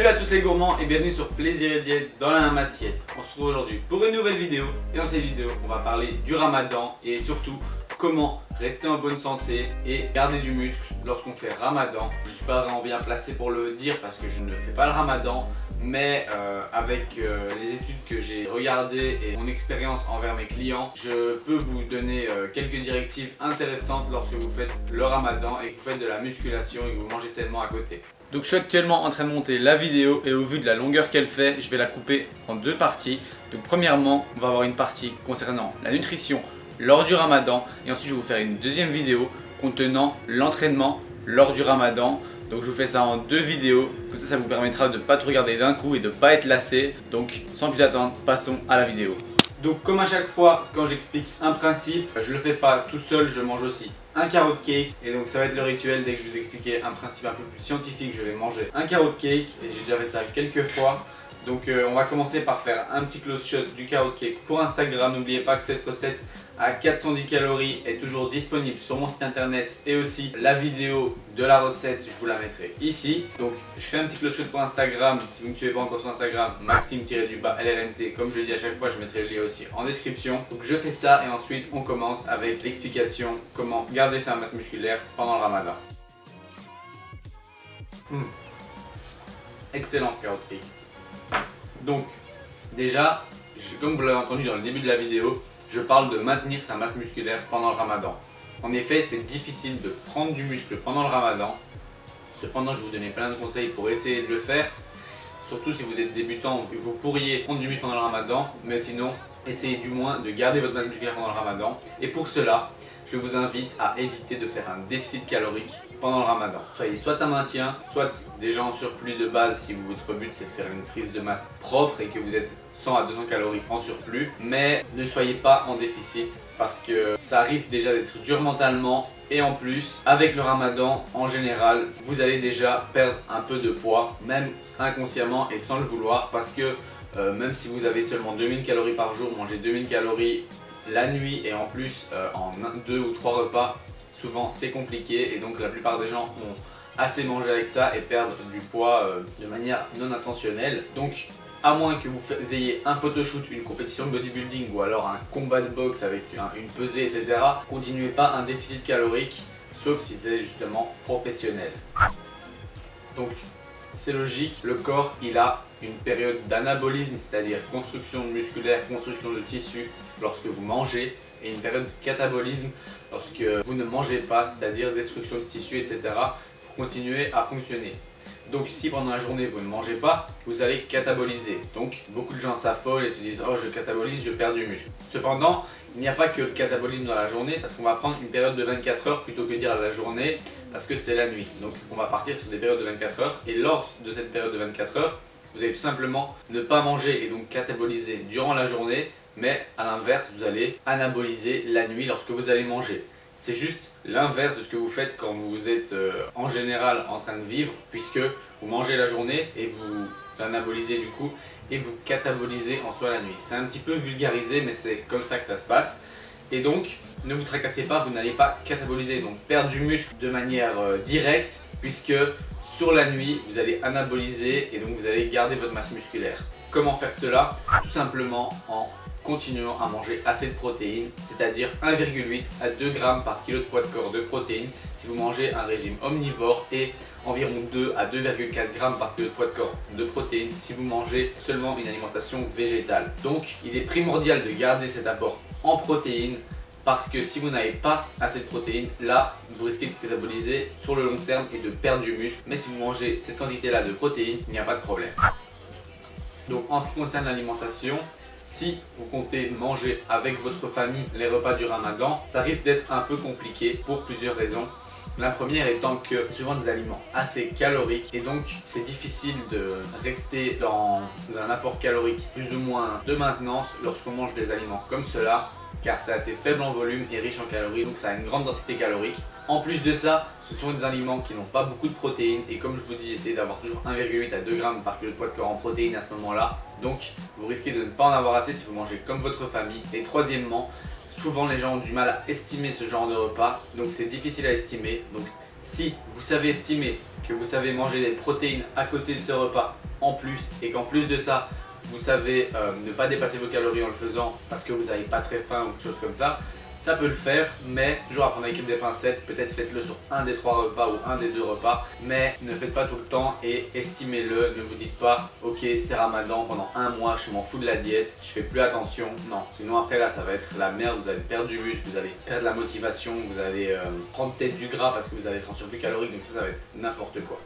Salut à tous les gourmands et bienvenue sur Plaisir et Diète dans la même assiette. On se retrouve aujourd'hui pour une nouvelle vidéo et dans cette vidéo on va parler du ramadan et surtout comment rester en bonne santé et garder du muscle lorsqu'on fait ramadan. Je ne suis pas vraiment bien placé pour le dire parce que je ne fais pas le ramadan, mais avec les études que j'ai regardées et mon expérience envers mes clients, je peux vous donner quelques directives intéressantes lorsque vous faites le ramadan et que vous faites de la musculation et que vous mangez sainement à côté. Donc je suis actuellement en train de monter la vidéo et au vu de la longueur qu'elle fait, je vais la couper en deux parties. Donc premièrement, on va avoir une partie concernant la nutrition lors du ramadan et ensuite je vais vous faire une deuxième vidéo contenant l'entraînement lors du ramadan. Donc je vous fais ça en deux vidéos, comme ça vous permettra de ne pas tout regarder d'un coup et de ne pas être lassé. Donc sans plus attendre, passons à la vidéo. Donc comme à chaque fois quand j'explique un principe, je ne le fais pas tout seul, je mange aussi un carrot cake. Et donc ça va être le rituel, dès que je vous expliquer un principe un peu plus scientifique, je vais manger un carrot cake. Et j'ai déjà fait ça quelques fois. Donc on va commencer par faire un petit close shot du carrot cake pour Instagram. N'oubliez pas que cette recette à 410 calories est toujours disponible sur mon site internet et aussi la vidéo de la recette, je vous la mettrai ici. Donc je fais un petit close shot pour Instagram. Si vous ne me suivez pas encore sur Instagram, Maxime-LRNT, comme je le dis à chaque fois, je mettrai le lien aussi en description. Donc je fais ça et ensuite on commence avec l'explication comment garder sa masse musculaire pendant le ramadan. Excellent ce carrot cake. Donc déjà, comme vous l'avez entendu dans le début de la vidéo, je parle de maintenir sa masse musculaire pendant le ramadan. En effet, c'est difficile de prendre du muscle pendant le ramadan. Cependant, je vais vous donner plein de conseils pour essayer de le faire. Surtout si vous êtes débutant, vous pourriez prendre du muscle pendant le ramadan. Mais sinon, essayez du moins de garder votre masse musculaire pendant le ramadan. Et pour cela, je vous invite à éviter de faire un déficit calorique pendant le ramadan. Soyez soit un maintien, soit déjà en surplus de base si votre but c'est de faire une prise de masse propre et que vous êtes 100 à 200 calories en surplus. Mais ne soyez pas en déficit parce que ça risque déjà d'être dur mentalement. Et en plus, avec le ramadan, en général, vous allez déjà perdre un peu de poids, même inconsciemment et sans le vouloir. Parce que même si vous avez seulement 2000 calories par jour, manger 2000 calories la nuit et en plus en 2 ou 3 repas, souvent c'est compliqué et donc la plupart des gens ont assez mangé avec ça et perdent du poids de manière non intentionnelle. Donc à moins que vous ayez un photoshoot, une compétition de bodybuilding ou alors un combat de boxe avec une pesée, etc., continuez pas un déficit calorique, sauf si c'est justement professionnel. Donc c'est logique, le corps il a une période d'anabolisme, c'est-à-dire construction musculaire, construction de tissu lorsque vous mangez, et une période de catabolisme lorsque vous ne mangez pas, c'est-à-dire destruction de tissu, etc., pour continuer à fonctionner. Donc si pendant la journée vous ne mangez pas, vous allez cataboliser. Donc beaucoup de gens s'affolent et se disent « Oh je catabolise, je perds du muscle ». Cependant, il n'y a pas que le catabolisme dans la journée parce qu'on va prendre une période de 24 heures plutôt que dire la journée parce que c'est la nuit. Donc on va partir sur des périodes de 24 heures et lors de cette période de 24 heures, vous allez tout simplement ne pas manger et donc cataboliser durant la journée, mais à l'inverse, vous allez anaboliser la nuit lorsque vous allez manger. C'est juste l'inverse de ce que vous faites quand vous êtes en général en train de vivre, puisque vous mangez la journée et vous anabolisez du coup et vous catabolisez en soi la nuit. C'est un petit peu vulgarisé, mais c'est comme ça que ça se passe. Et donc, ne vous tracassez pas, vous n'allez pas cataboliser, donc perdre du muscle de manière directe, puisque sur la nuit, vous allez anaboliser et donc vous allez garder votre masse musculaire. Comment faire cela? Tout simplement en continuant à manger assez de protéines, c'est-à-dire 1,8 à 2 grammes par kilo de poids de corps de protéines si vous mangez un régime omnivore et environ 2 à 2,4 grammes par kilo de poids de corps de protéines si vous mangez seulement une alimentation végétale. Donc il est primordial de garder cet apport en protéines parce que si vous n'avez pas assez de protéines, là vous risquez de cataboliser sur le long terme et de perdre du muscle. Mais si vous mangez cette quantité là de protéines, il n'y a pas de problème. Donc en ce qui concerne l'alimentation, si vous comptez manger avec votre famille les repas du ramadan, ça risque d'être un peu compliqué pour plusieurs raisons. La première étant que c'est souvent des aliments assez caloriques et donc c'est difficile de rester dans un apport calorique plus ou moins de maintenance lorsqu'on mange des aliments comme cela, car c'est assez faible en volume et riche en calories, donc ça a une grande densité calorique. En plus de ça, ce sont des aliments qui n'ont pas beaucoup de protéines et comme je vous dis, essayez d'avoir toujours 1,8 à 2 grammes par kilo de poids de corps en protéines à ce moment-là. Donc vous risquez de ne pas en avoir assez si vous mangez comme votre famille. Et troisièmement, souvent les gens ont du mal à estimer ce genre de repas, donc c'est difficile à estimer. Donc Si vous savez estimer que vous savez manger des protéines à côté de ce repas en plus et qu'en plus de ça, vous savez ne pas dépasser vos calories en le faisant parce que vous n'avez pas très faim ou quelque chose comme ça peut le faire, mais toujours à prendre avec des pincettes. Peut-être faites-le sur un des 3 repas ou un des 2 repas, mais ne faites pas tout le temps et estimez-le. Ne vous dites pas ok c'est Ramadan, pendant un mois je m'en fous de la diète, je fais plus attention. Non, sinon après là ça va être la merde, vous allez perdre du muscle, vous allez perdre la motivation, vous allez prendre peut-être du gras parce que vous allez être en surplus calorique, donc ça va être n'importe quoi.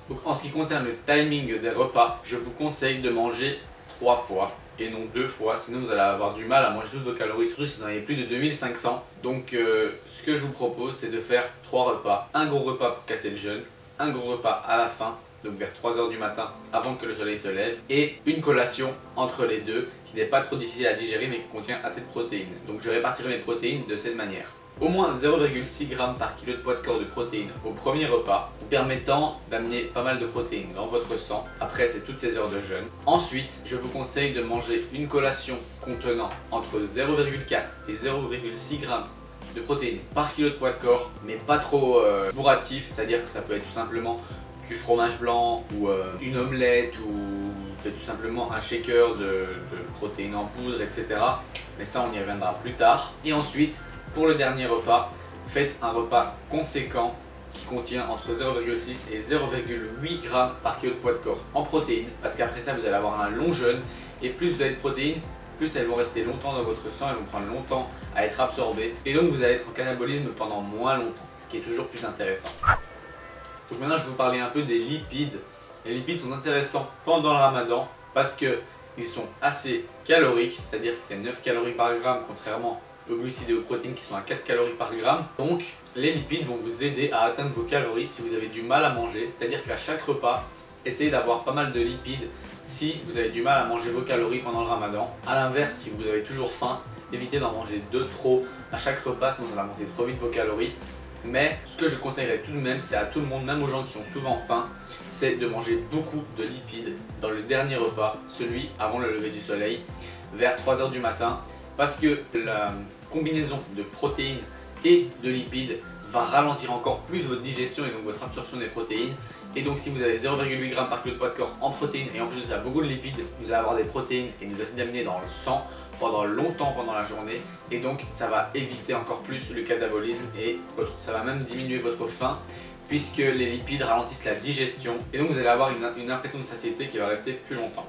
Donc en ce qui concerne le timing des repas, je vous conseille de manger 3 fois et non 2 fois, sinon vous allez avoir du mal à manger toutes vos calories, surtout si vous en avez plus de 2500. Donc ce que je vous propose, c'est de faire 3 repas, un gros repas pour casser le jeûne, un gros repas à la fin, donc vers 3 h du matin avant que le soleil se lève, et une collation entre les deux qui n'est pas trop difficile à digérer mais qui contient assez de protéines. Donc je répartirai mes protéines de cette manière. Au moins 0,6 g par kilo de poids de corps de protéines au premier repas, vous permettant d'amener pas mal de protéines dans votre sang après toutes ces heures de jeûne. Ensuite, je vous conseille de manger une collation contenant entre 0,4 et 0,6 g de protéines par kilo de poids de corps, mais pas trop bourratif, c'est-à-dire que ça peut être tout simplement du fromage blanc ou une omelette ou tout simplement un shaker de protéines en poudre, etc. Mais ça on y reviendra plus tard. Et ensuite, pour le dernier repas, faites un repas conséquent qui contient entre 0,6 et 0,8 g par kilo de poids de corps en protéines, parce qu'après ça vous allez avoir un long jeûne et plus vous avez de protéines, plus elles vont rester longtemps dans votre sang, elles vont prendre longtemps à être absorbées et donc vous allez être en catabolisme pendant moins longtemps, ce qui est toujours plus intéressant. Donc maintenant je vais vous parler un peu des lipides. Les lipides sont intéressants pendant le Ramadan parce qu'ils sont assez caloriques, c'est-à-dire que c'est 9 calories par gramme contrairement aux glucides et aux protéines qui sont à 4 calories par gramme. Donc les lipides vont vous aider à atteindre vos calories si vous avez du mal à manger, c'est-à-dire qu'à chaque repas, essayez d'avoir pas mal de lipides si vous avez du mal à manger vos calories pendant le Ramadan. A l'inverse, si vous avez toujours faim, évitez d'en manger de trop à chaque repas, sinon ça va monter trop vite vos calories. Mais ce que je conseillerais tout de même, c'est à tout le monde, même aux gens qui ont souvent faim, c'est de manger beaucoup de lipides dans le dernier repas, celui avant le lever du soleil, vers 3 h du matin, parce que la combinaison de protéines et de lipides va ralentir encore plus votre digestion et donc votre absorption des protéines. Et donc si vous avez 0,8 g par kilo de poids de corps en protéines et en plus de ça beaucoup de lipides, vous allez avoir des protéines et des acides aminés dans le sang pendant longtemps pendant la journée, et donc ça va éviter encore plus le catabolisme et ça va même diminuer votre faim puisque les lipides ralentissent la digestion et donc vous allez avoir une impression de satiété qui va rester plus longtemps.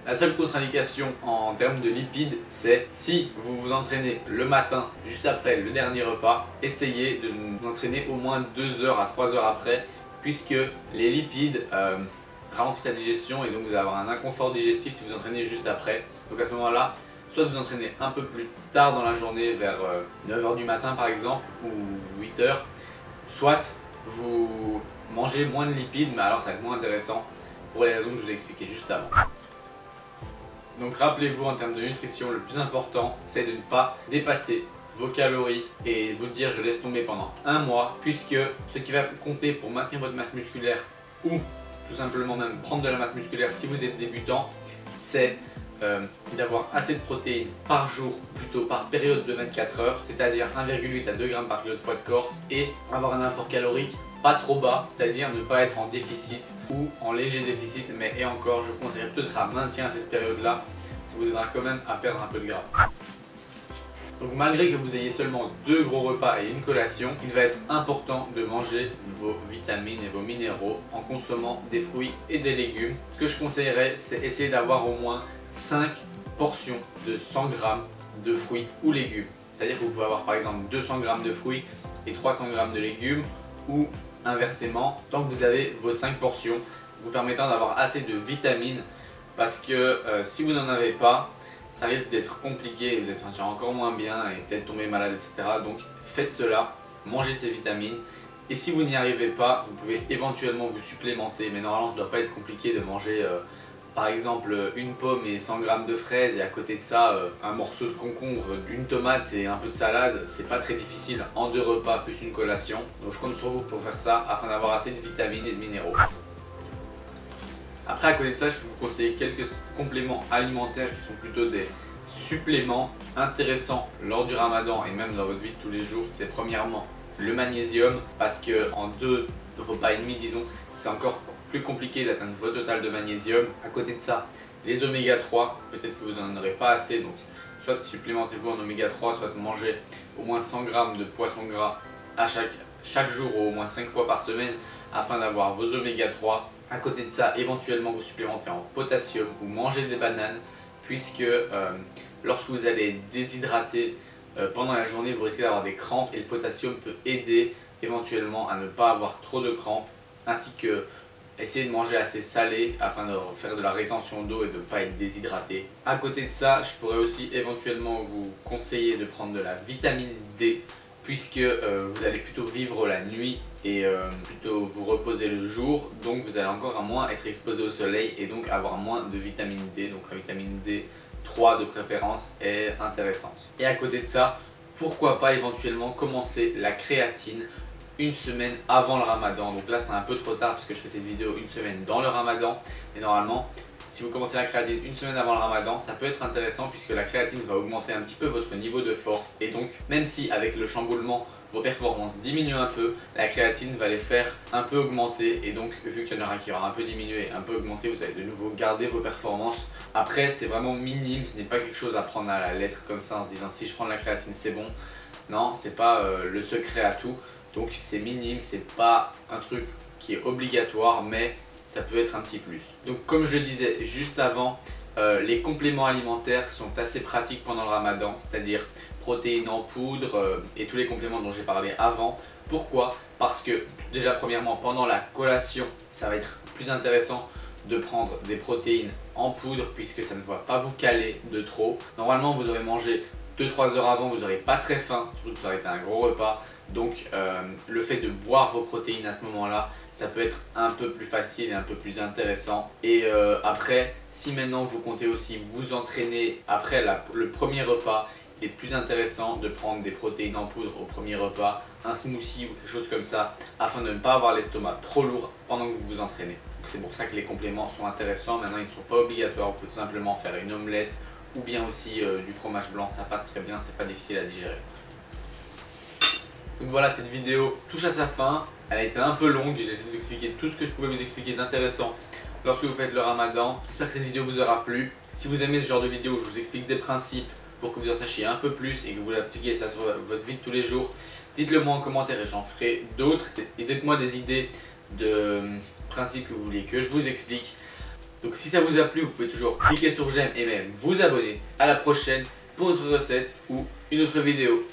La seule contre-indication en termes de lipides, c'est si vous vous entraînez le matin juste après le dernier repas, essayez de vous entraîner au moins 2 heures à 3 heures après, puisque les lipides ralentissent la digestion et donc vous allez avoir un inconfort digestif si vous entraînez juste après. Donc à ce moment-là, soit vous entraînez un peu plus tard dans la journée, vers 9 h du matin par exemple, ou 8 h, soit vous mangez moins de lipides, mais alors ça va être moins intéressant pour les raisons que je vous ai expliquées juste avant. Donc rappelez-vous, en termes de nutrition, le plus important c'est de ne pas dépasser vos calories et vous dire je laisse tomber pendant un mois, puisque ce qui va compter pour maintenir votre masse musculaire ou tout simplement même prendre de la masse musculaire si vous êtes débutant, c'est d'avoir assez de protéines par jour, plutôt par période de 24 heures, c'est-à-dire 1,8 à 2 g par kilo de poids de corps, et avoir un apport calorique pas trop bas, c'est-à-dire ne pas être en déficit ou en léger déficit, mais et encore, je conseillerais plutôt d'être à maintien à cette période-là, ça vous aidera quand même à perdre un peu de gras. Donc malgré que vous ayez seulement 2 gros repas et une collation, il va être important de manger vos vitamines et vos minéraux en consommant des fruits et des légumes. Ce que je conseillerais, c'est essayer d'avoir au moins 5 portions de 100 g de fruits ou légumes. C'est-à-dire que vous pouvez avoir par exemple 200 g de fruits et 300 g de légumes, ou inversement, tant que vous avez vos 5 portions, vous permettant d'avoir assez de vitamines, parce que si vous n'en avez pas, ça risque d'être compliqué, vous allez vous sentir encore moins bien et peut-être tomber malade, etc. Donc faites cela, mangez ces vitamines, et si vous n'y arrivez pas, vous pouvez éventuellement vous supplémenter, mais normalement ça ne doit pas être compliqué de manger par exemple une pomme et 100 g de fraises, et à côté de ça un morceau de concombre, une tomate et un peu de salade. C'est pas très difficile en 2 repas plus une collation, donc je compte sur vous pour faire ça afin d'avoir assez de vitamines et de minéraux. Après, à côté de ça, je peux vous conseiller quelques compléments alimentaires qui sont plutôt des suppléments intéressants lors du ramadan et même dans votre vie de tous les jours, c'est premièrement le magnésium, parce que en 2 repas et demi disons, c'est encore plus compliqué d'atteindre votre total de magnésium. À côté de ça, les oméga 3, peut-être que vous n'en aurez pas assez, donc soit supplémentez-vous en oméga 3, soit mangez au moins 100 g de poisson gras à chaque jour ou au moins 5 fois par semaine afin d'avoir vos oméga 3. À côté de ça, éventuellement vous supplémentez en potassium ou mangez des bananes, puisque lorsque vous allez déshydrater pendant la journée, vous risquez d'avoir des crampes et le potassium peut aider éventuellement à ne pas avoir trop de crampes, ainsi que essayer de manger assez salé afin de faire de la rétention d'eau et de ne pas être déshydraté. À côté de ça, je pourrais aussi éventuellement vous conseiller de prendre de la vitamine D, puisque vous allez plutôt vivre la nuit et plutôt vous reposer le jour, donc vous allez encore moins être exposé au soleil et donc avoir moins de vitamine D. Donc la vitamine D 3 de préférence est intéressante. Et à côté de ça, pourquoi pas éventuellement commencer la créatine une semaine avant le ramadan. Donc là c'est un peu trop tard parce que je fais cette vidéo une semaine dans le ramadan, et normalement si vous commencez la créatine une semaine avant le ramadan, ça peut être intéressant puisque la créatine va augmenter un petit peu votre niveau de force, et donc même si avec le chamboulement vos performances diminuent un peu, la créatine va les faire un peu augmenter, et donc vu qu'il y en aura qui aura un peu diminué, un peu augmenté, vous allez de nouveau garder vos performances. Après c'est vraiment minime, ce n'est pas quelque chose à prendre à la lettre comme ça en se disant si je prends de la créatine c'est bon. Non, c'est pas le secret à tout, donc c'est minime, c'est pas un truc qui est obligatoire, mais ça peut être un petit plus. Donc comme je le disais juste avant, les compléments alimentaires sont assez pratiques pendant le ramadan, c'est-à-dire protéines en poudre et tous les compléments dont j'ai parlé avant. Pourquoi? Parce que déjà premièrement pendant la collation, ça va être plus intéressant de prendre des protéines en poudre puisque ça ne va pas vous caler de trop. Normalement vous aurez mangé 2-3 heures avant, vous n'aurez pas très faim, surtout que ça aurait été un gros repas. Donc le fait de boire vos protéines à ce moment-là, ça peut être un peu plus facile et un peu plus intéressant. Et après, si maintenant vous comptez aussi vous entraîner après le premier repas, il est plus intéressant de prendre des protéines en poudre au premier repas, un smoothie ou quelque chose comme ça, afin de ne pas avoir l'estomac trop lourd pendant que vous vous entraînez. C'est pour ça que les compléments sont intéressants. Maintenant ils ne sont pas obligatoires, on peut tout simplement faire une omelette ou bien aussi du fromage blanc, ça passe très bien, c'est pas difficile à digérer. Donc voilà, cette vidéo touche à sa fin, elle a été un peu longue et j'ai essayé de vous expliquer tout ce que je pouvais vous expliquer d'intéressant lorsque vous faites le ramadan. J'espère que cette vidéo vous aura plu. Si vous aimez ce genre de vidéo où je vous explique des principes pour que vous en sachiez un peu plus et que vous l'appliquiez ça sur votre vie de tous les jours, dites-le moi en commentaire et j'en ferai d'autres, et dites-moi des idées de principes que vous voulez que je vous explique. Donc si ça vous a plu, vous pouvez toujours cliquer sur j'aime et même vous abonner. À la prochaine pour une autre recette ou une autre vidéo.